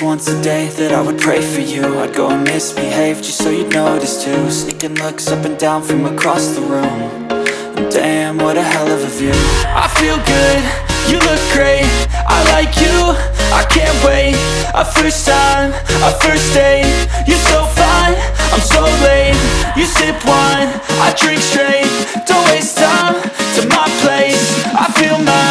once a day that I would pray for you. I'd go and misbehave just so you'd notice too. Sneaking looks up and down from across the room. And damn, what a hell of a view. I feel good, you look great, I like you, I can't wait. A first time, a first date, you're so fine, I'm so late. You sip wine, I drink straight. Don't waste time to my place. I feel my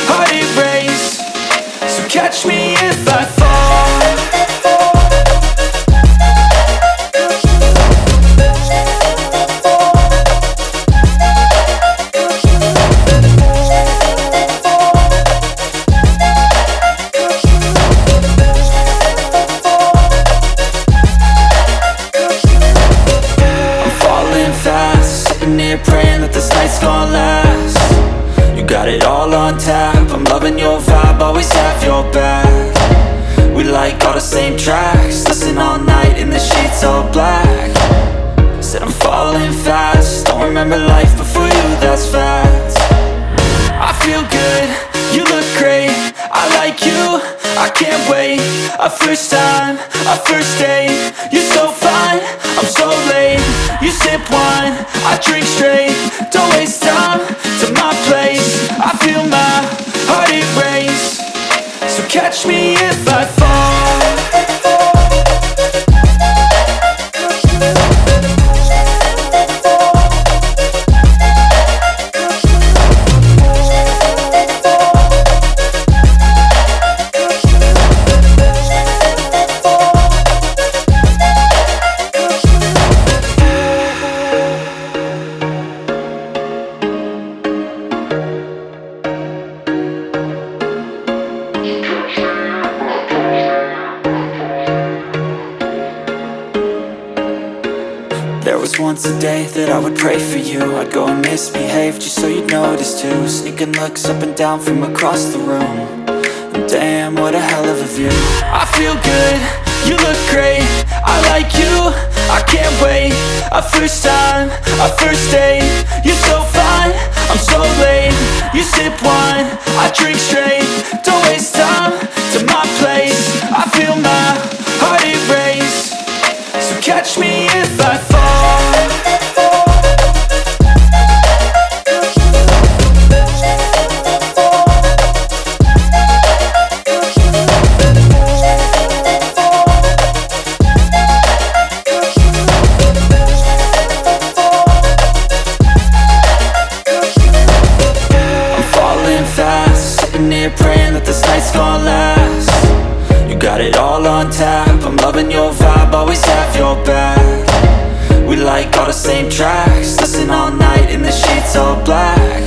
heart erase. So catch me if I fall. Praying that this night's gonna last. You got it all on tap, I'm loving your vibe, always have your back. We like all the same tracks, listen all night in the sheets all black. Said I'm falling fast, don't remember life before you, that's fact. I feel good, you look great, I like you, I can't wait. A first time, a first date, you're so fine, I'm so late. You sip wine, I drink straight. Don't waste time to my place. I feel my heart erase. So catch me if I fall. There was once a day that I would pray for you. I'd go and misbehave just so you'd notice too. Sneaking looks up and down from across the room. And damn, what a hell of a view. I feel good, you look great, I like you, I can't wait. A first time, a first date, you're so fine, I'm so late. You sip wine, I drink straight. Don't waste time to my place. I feel my heart erase. So catch me if I fall. Praying that this night's gonna last. You got it all on tap, I'm loving your vibe, always have your back. We like all the same tracks, listen all night in the sheets all black.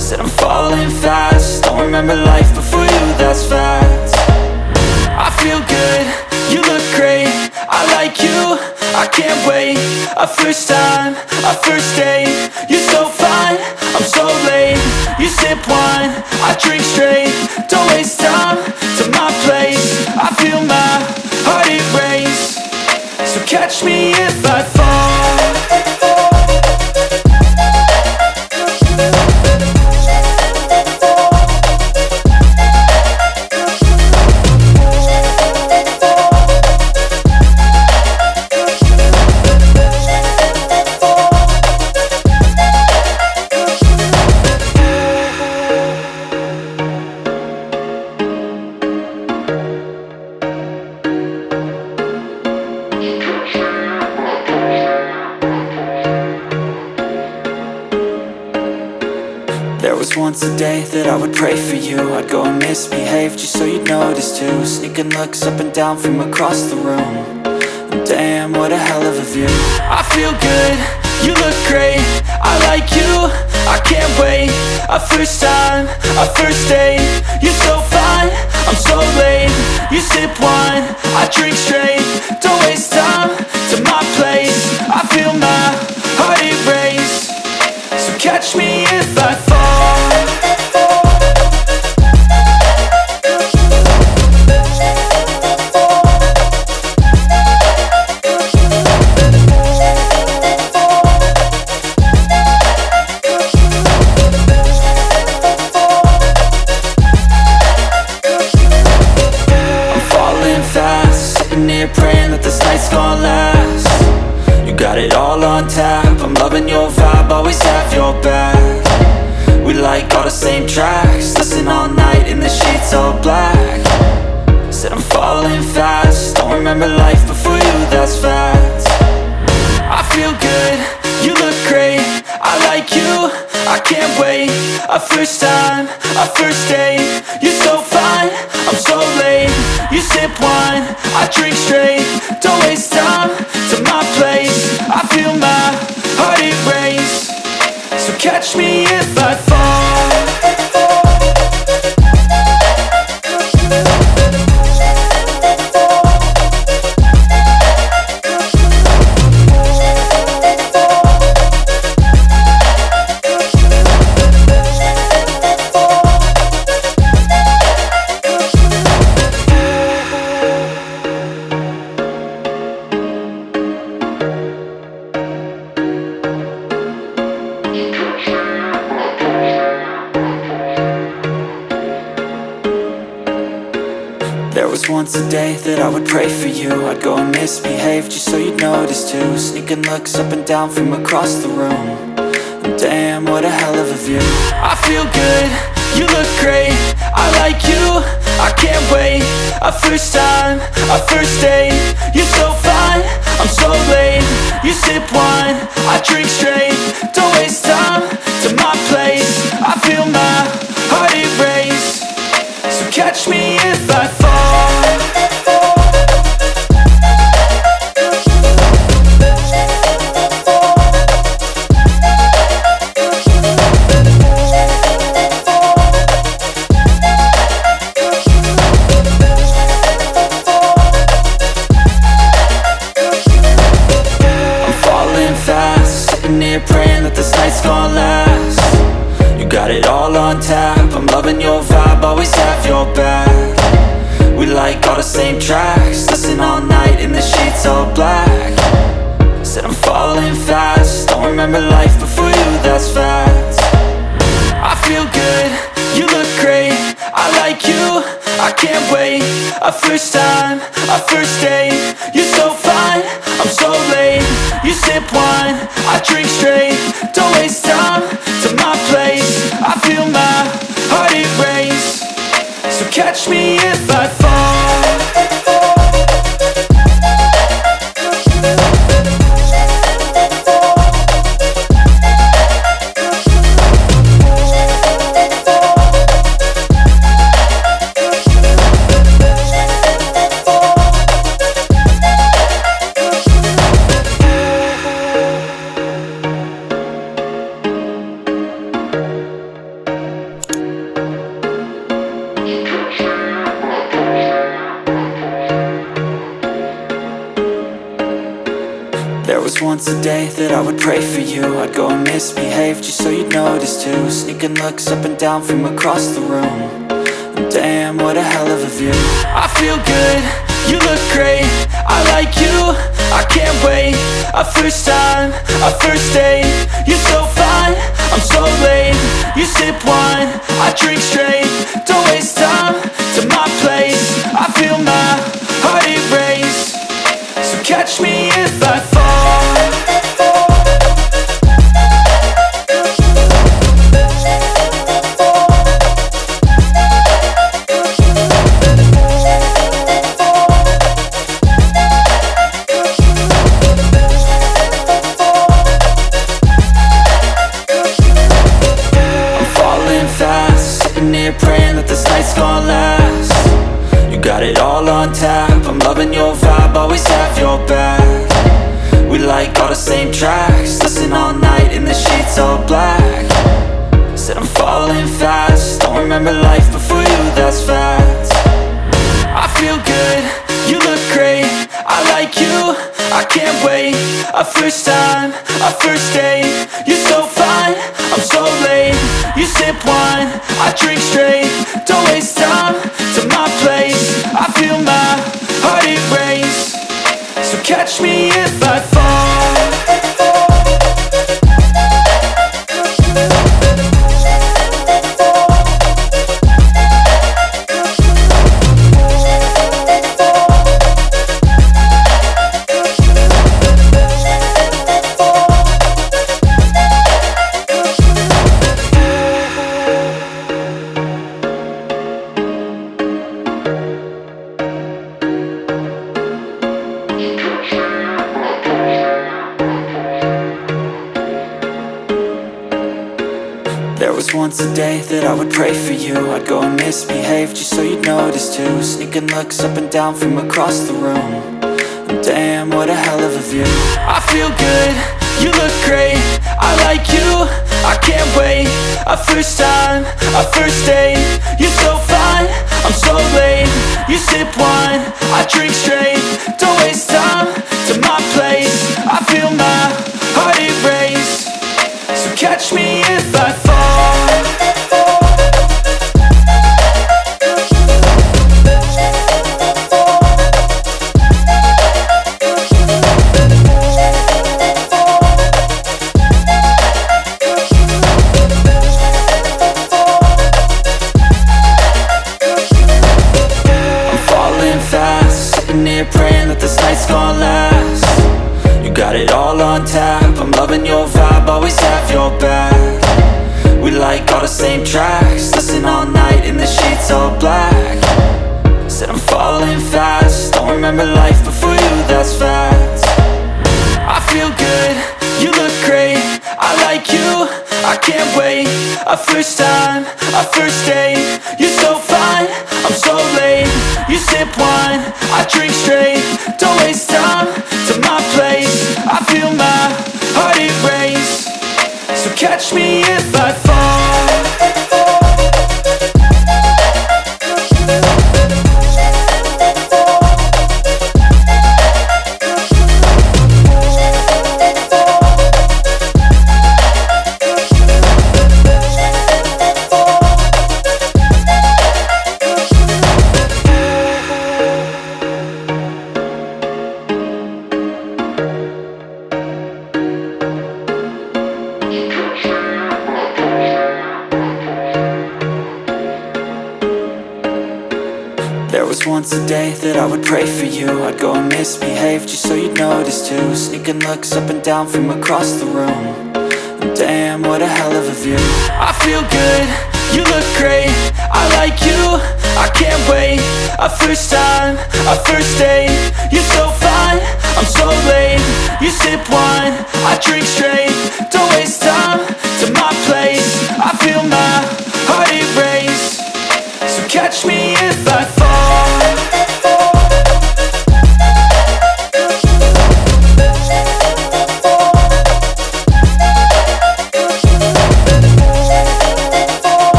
Said I'm falling fast, don't remember life before you, that's fact. I feel good, you look great, I like you, I can't wait. A first time, a first date, you're so fine, I'm so late. You sip wine, I drink straight. Don't waste time to my place. I feel my heart erase. So catch me if I fall. There was once a day that I would pray for you. I'd go and misbehave just so you'd notice too. Sneaking looks up and down from across the room. And damn, what a hell of a view. I feel good, you look great, I like you, I can't wait. A first time, a first date, you're so fine, I'm so late. You sip wine, I drink straight. Don't waste time to my place. I feel my heart erase. So catch me if I fall. got it all on tap. I'm loving your vibe, always have your back. We like all the same tracks, listen all night in the sheets all black. Said I'm falling fast, don't remember life before you, that's fact. I feel good, you look great, I like you, I can't wait. A first time, a first date, you're so fine, I'm so late. You sip wine, I drink straight, don't waste time to my place. I feel my heart erase, so catch me if I fall. There was once a day that I would pray for you. I'd go and misbehave just so you'd notice too. Sneaking looks up and down from across the room. And damn, what a hell of a view. I feel good, you look great, I like you, I can't wait. A first time, a first date, you're so fine, I'm so late. You sip wine, I drink straight, don't waste time to my place. I feel my heart erase, so catch me if I fall. Praying that this night's gonna last. You got it all on tap, I'm loving your vibe, always have your back. We like all the same tracks, listen all night in the sheets all black. Said I'm falling fast, don't remember life before you, that's fact. I feel good, you look great, I like you, I can't wait. A first time, a first date, you're so fine, I'm so late. You sip wine, I drink straight, don't waste time to my place. I feel my heart erase, so catch me if I fall. There was once a day that I would pray for you. I'd go and misbehave just so you'd notice too. Sneaking looks up and down from across the room. And damn, what a hell of a view. I feel good, you look great, I like you, I can't wait. A first time, a first date, you're so fine, I'm so late. You sip wine, I drink straight, don't waste time to my place. I feel my heart erase, so catch me if I fall. Praying that this night's gonna last. You got it all on tap, I'm loving your vibe, always have your back. We like all the same tracks, listen all night in the sheets all black. Said I'm falling fast, don't remember life before you, that's fact. I feel good, you look great, I like you, I can't wait. A first time, a first date, you're so fine, I'm so late. You sip wine, I drink straight, don't waste time to my place. I feel my heart erase, so catch me if I fall. was once a day that I would pray for you. I'd go and misbehave just so you'd notice too. Sneaking looks up and down from across the room. And damn, what a hell of a view. I feel good, you look great, I like you, I can't wait. A first time, a first date. You're so fine, I'm so late. You sip wine, I drink straight. Don't waste time to my place. I feel my heart erase. So catch me if I fall. Praying that this night's gonna last. You got it all on tap, I'm loving your vibe, always have your back. We like all the same tracks, listen all night in the sheets all black. Said I'm falling fast, don't remember life before you, that's fact. I feel good, you look great, I like you, I can't wait. A first time, a first date. You're so fine, I'm so late. You sip wine, I drink straight. Don't waste time to my place. I feel my heart erase. So catch me if I fall. There was once a day that I would pray for you. I'd go and misbehave just so you'd notice too. Sneaking looks up and down from across the room. And damn, what a hell of a view. I feel good, you look great, I like you, I can't wait. A first time, a first date. You're so fine, I'm so late. You sip wine, I drink straight. Don't waste time to my place. I feel my heart erase. So catch me if I fall.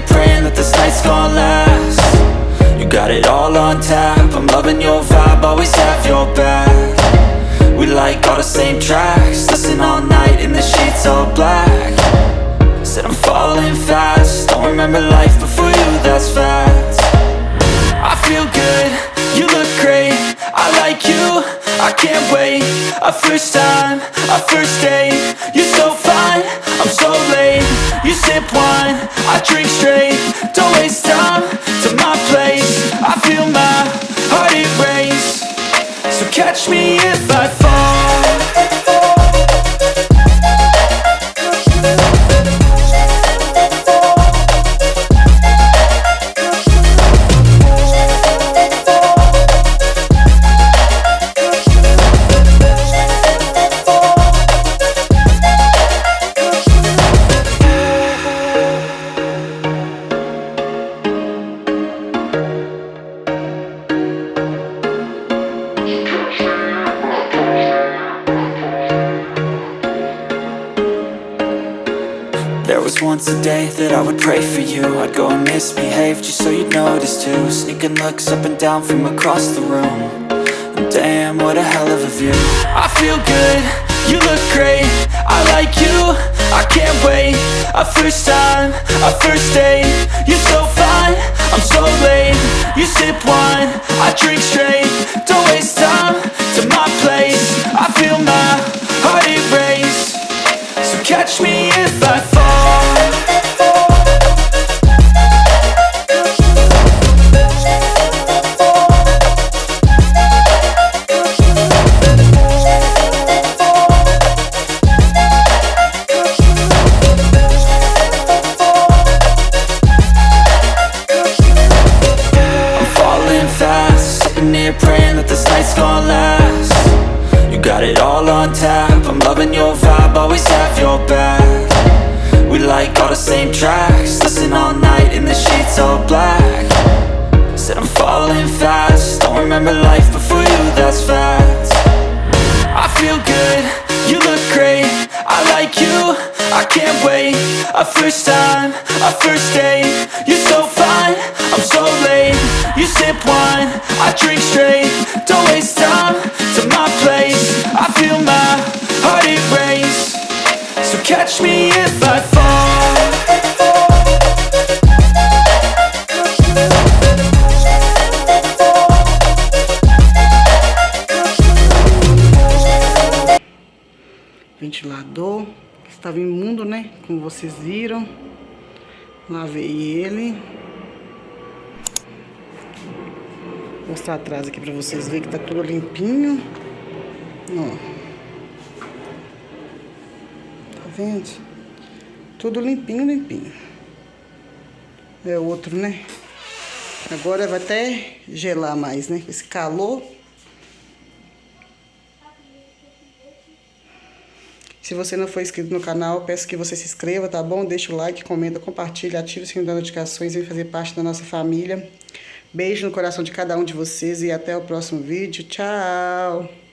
Praying that this night's gonna last. You got it all on tap, I'm loving your vibe, always have your back. We like all the same tracks, listen all night in the sheets all black. Said I'm falling fast, don't remember life before you, that's fact. I feel good, you look great, I like you, I can't wait. A first time, a first date. You're so fine, I'm so late. You sip wine, I drink straight. Don't waste time to my place. I feel my heart erase. So catch me if I fall. There was once a day that I would pray for you. I'd go and misbehave just so you'd notice too. Sneaking looks up and down from across the room. And damn, what a hell of a view. I feel good, you look great, I like you, I can't wait. A first time, a first date. You're so fine, I'm so late. You sip wine, I drink straight. Don't waste time to my place. I feel my heart erase. So catch me if I fall. same tracks, listen all night in the sheets all black. Said I'm falling fast, don't remember life before you, that's fact. I feel good, you look great, I like you, I can't wait. A first time, a first date, you're so fine, I'm so late. You sip wine, I drink straight, don't waste time to my place. I feel my heart it race, so catch me if I fall. Ventilador, estava imundo, né? Como vocês viram. Lavei ele. Vou mostrar atrás aqui pra vocês verem que tá tudo limpinho. Ó. Tá vendo? Tudo limpinho, limpinho. É outro, né? Agora vai até gelar mais, né? Esse calor. Se você não for inscrito no canal, peço que você se inscreva, tá bom? Deixa o like, comenta, compartilha, ativa o sininho das notificações e vem fazer parte da nossa família. Beijo no coração de cada um de vocês e até o próximo vídeo. Tchau!